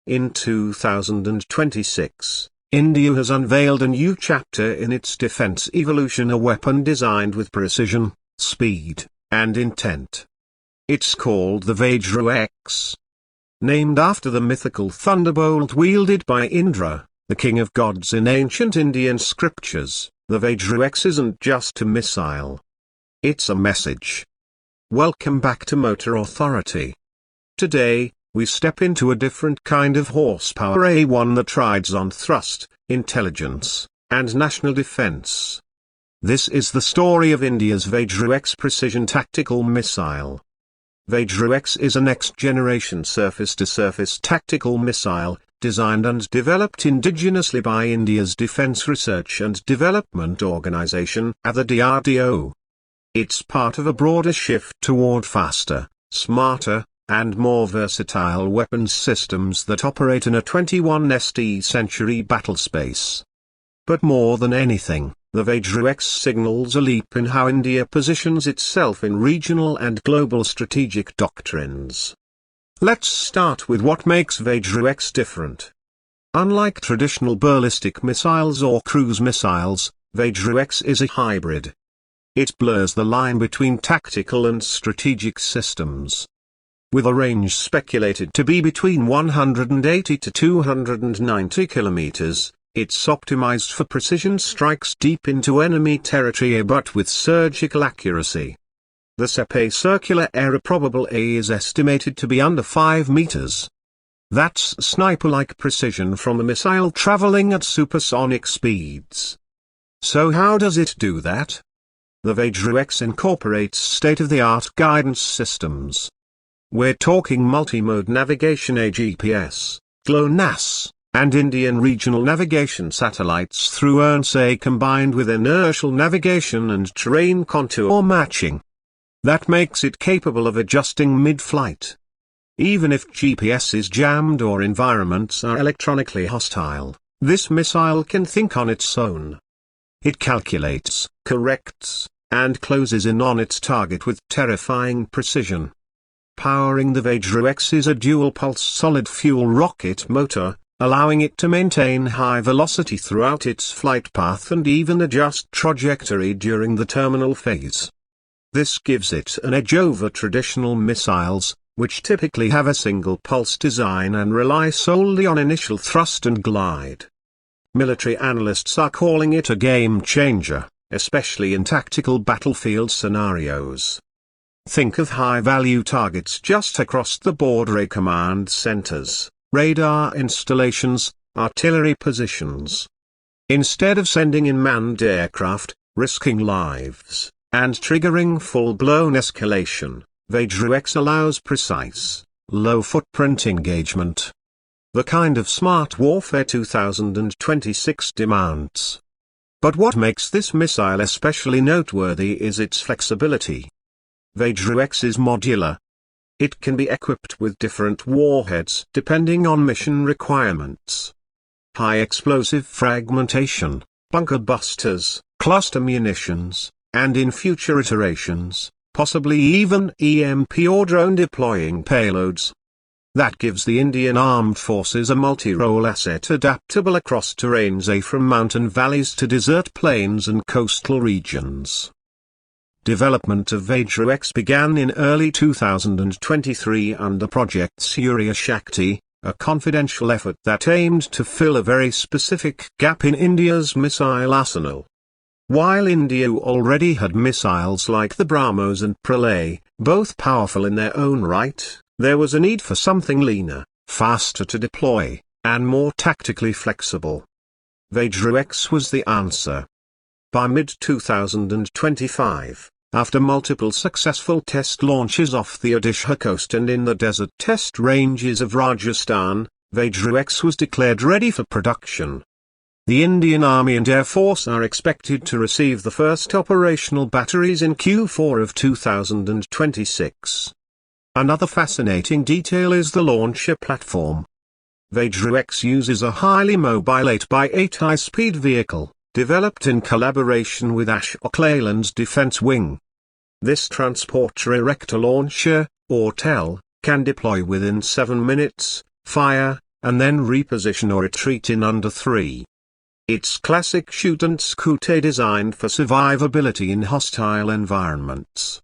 in 2026, India has unveiled a new chapter in its defense evolution, a weapon designed with precision, speed, and intent. It's called the Vajra-X. Named after the mythical thunderbolt wielded by Indra, the king of gods in ancient Indian scriptures, the Vajra-X isn't just a missile. It's a message. Welcome back to Motor Authority. Today, we step into a different kind of horsepower, a one that rides on thrust, intelligence, and national defense. This is the story of India's Vajra-X precision tactical missile. Vajra-X is a next-generation surface-to-surface tactical missile, designed and developed indigenously by India's Defence Research and Development Organisation, the DRDO. It's part of a broader shift toward faster, smarter, and more versatile weapons systems that operate in a 21st century battlespace. But more than anything, the Vajra-X signals a leap in how India positions itself in regional and global strategic doctrines. Let's start with what makes Vajra-X different. Unlike traditional ballistic missiles or cruise missiles, Vajra-X is a hybrid. It blurs the line between tactical and strategic systems. With a range speculated to be between 180 to 290 kilometers, it's optimized for precision strikes deep into enemy territory but with surgical accuracy. The SEPE circular area probable A is estimated to be under 5 meters. That's sniper-like precision from a missile traveling at supersonic speeds. So how does it do that? The Vajra-X incorporates state-of-the-art guidance systems. We're talking multi-mode navigation, a GPS, GLONASS, and Indian regional navigation satellites through ERNSA combined with inertial navigation and terrain contour matching. That makes it capable of adjusting mid-flight. Even if GPS is jammed or environments are electronically hostile, this missile can think on its own. It calculates, corrects, and closes in on its target with terrifying precision. Powering the Vajra-X is a dual-pulse solid-fuel rocket motor, allowing it to maintain high velocity throughout its flight path and even adjust trajectory during the terminal phase. This gives it an edge over traditional missiles, which typically have a single-pulse design and rely solely on initial thrust and glide. Military analysts are calling it a game-changer, especially in tactical battlefield scenarios. Think of high-value targets just across the border, command centers, radar installations, artillery positions. Instead of sending in manned aircraft, risking lives, and triggering full-blown escalation, Vajra-X allows precise, low-footprint engagement. The kind of smart warfare 2026 demands. But what makes this missile especially noteworthy is its flexibility. Vajra-X is modular. It can be equipped with different warheads depending on mission requirements. High explosive fragmentation, bunker busters, cluster munitions, and in future iterations, possibly even EMP or drone deploying payloads. That gives the Indian Armed Forces a multi-role asset adaptable across terrains, from mountain valleys to desert plains and coastal regions. Development of Vajra-X began in early 2023 under Project Surya Shakti, a confidential effort that aimed to fill a very specific gap in India's missile arsenal. While India already had missiles like the BrahMos and Pralay, both powerful in their own right, there was a need for something leaner, faster to deploy, and more tactically flexible. Vajra-X was the answer. By mid-2025, after multiple successful test launches off the Odisha coast and in the desert test ranges of Rajasthan, Vajra-X was declared ready for production. The Indian Army and Air Force are expected to receive the first operational batteries in Q4 of 2026. Another fascinating detail is the launcher platform. Vajra-X uses a highly mobile 8x8 high-speed vehicle, developed in collaboration with Ashok Leyland's Defence Wing. This Transporter Erector Launcher, or TEL, can deploy within 7 minutes, fire, and then reposition or retreat in under 3. It's classic shoot and scoot designed for survivability in hostile environments.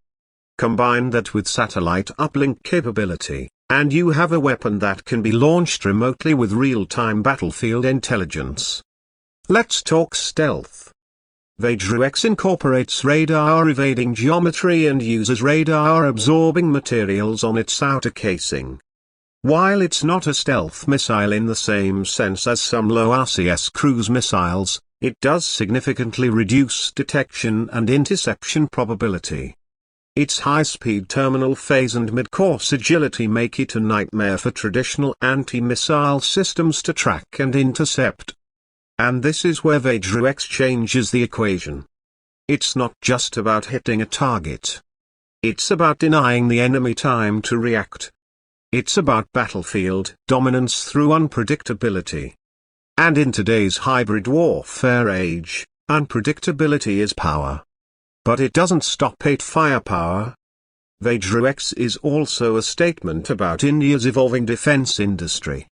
Combine that with satellite uplink capability, and you have a weapon that can be launched remotely with real-time battlefield intelligence. Let's talk stealth. Vajra-X incorporates radar-evading geometry and uses radar-absorbing materials on its outer casing. While it's not a stealth missile in the same sense as some low-RCS cruise missiles, it does significantly reduce detection and interception probability. Its high-speed terminal phase and mid-course agility make it a nightmare for traditional anti-missile systems to track and intercept. And this is where Vajra-X changes the equation. It's not just about hitting a target. It's about denying the enemy time to react. It's about battlefield dominance through unpredictability. And in today's hybrid warfare age, unpredictability is power. But it doesn't stop at firepower. Vajra-X is also a statement about India's evolving defense industry.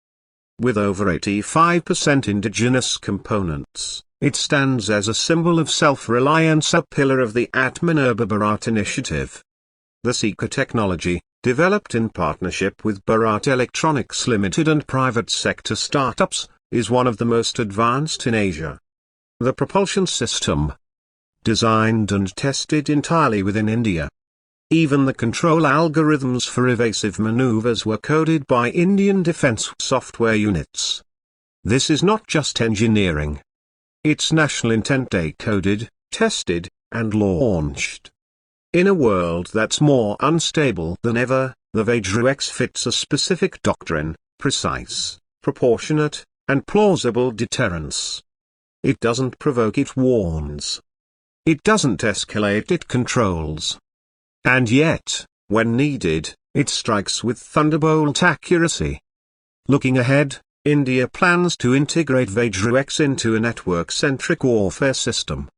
With over 85% indigenous components, it stands as a symbol of self-reliance, a pillar of the Atmanirbhar Bharat initiative. The Seeker technology, developed in partnership with Bharat Electronics Limited and private sector startups, is one of the most advanced in Asia. The propulsion system, designed and tested entirely within India. Even the control algorithms for evasive maneuvers were coded by Indian defense software units. This is not just engineering. It's national intent decoded, tested, and launched. In a world that's more unstable than ever, the Vajra-X fits a specific doctrine: precise, proportionate, and plausible deterrence. It doesn't provoke, it warns. It doesn't escalate, it controls. And yet, when needed, it strikes with thunderbolt accuracy. Looking ahead, India plans to integrate Vajra-X into a network-centric warfare system.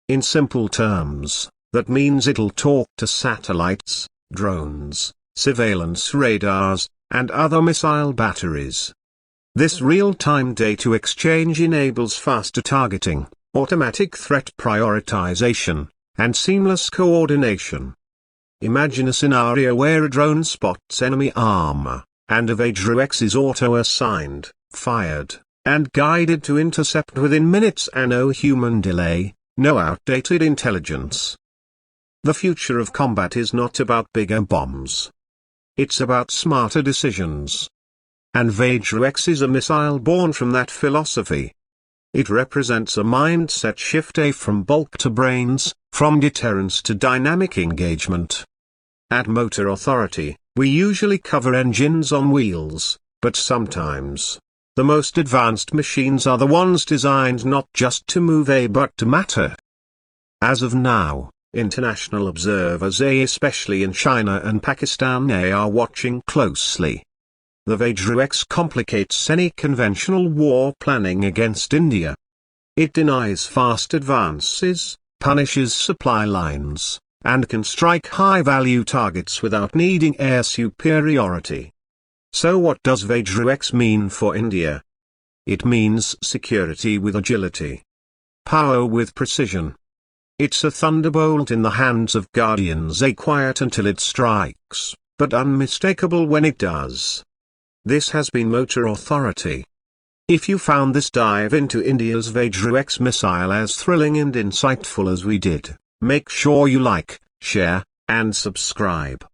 In simple terms, that means it'll talk to satellites, drones, surveillance radars, and other missile batteries. This real-time data exchange enables faster targeting, automatic threat prioritization, and seamless coordination. Imagine a scenario where a drone spots enemy armor, and a Vajra-X is auto-assigned, fired, and guided to intercept within minutes, and no human delay, no outdated intelligence. The future of combat is not about bigger bombs. It's about smarter decisions. And Vajra-X is a missile born from that philosophy. It represents a mindset shift from bulk to brains, from deterrence to dynamic engagement. At Motor Authority, we usually cover engines on wheels, but sometimes, the most advanced machines are the ones designed not just to move but to matter. As of now, international observers, especially in China and Pakistan, are watching closely. The Vajra-X complicates any conventional war planning against India. It denies fast advances, punishes supply lines, and can strike high-value targets without needing air superiority. So what does Vajra-X mean for India? It means security with agility. Power with precision. It's a thunderbolt in the hands of guardians, quiet until it strikes, but unmistakable when it does. This has been Motor Authority. If you found this dive into India's Vajra-X missile as thrilling and insightful as we did, make sure you like, share, and subscribe.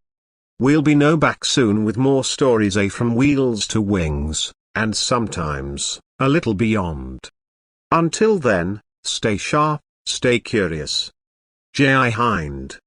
We'll be back soon with more stories from wheels to wings, and sometimes, a little beyond. Until then, stay sharp, stay curious. Jai Hind.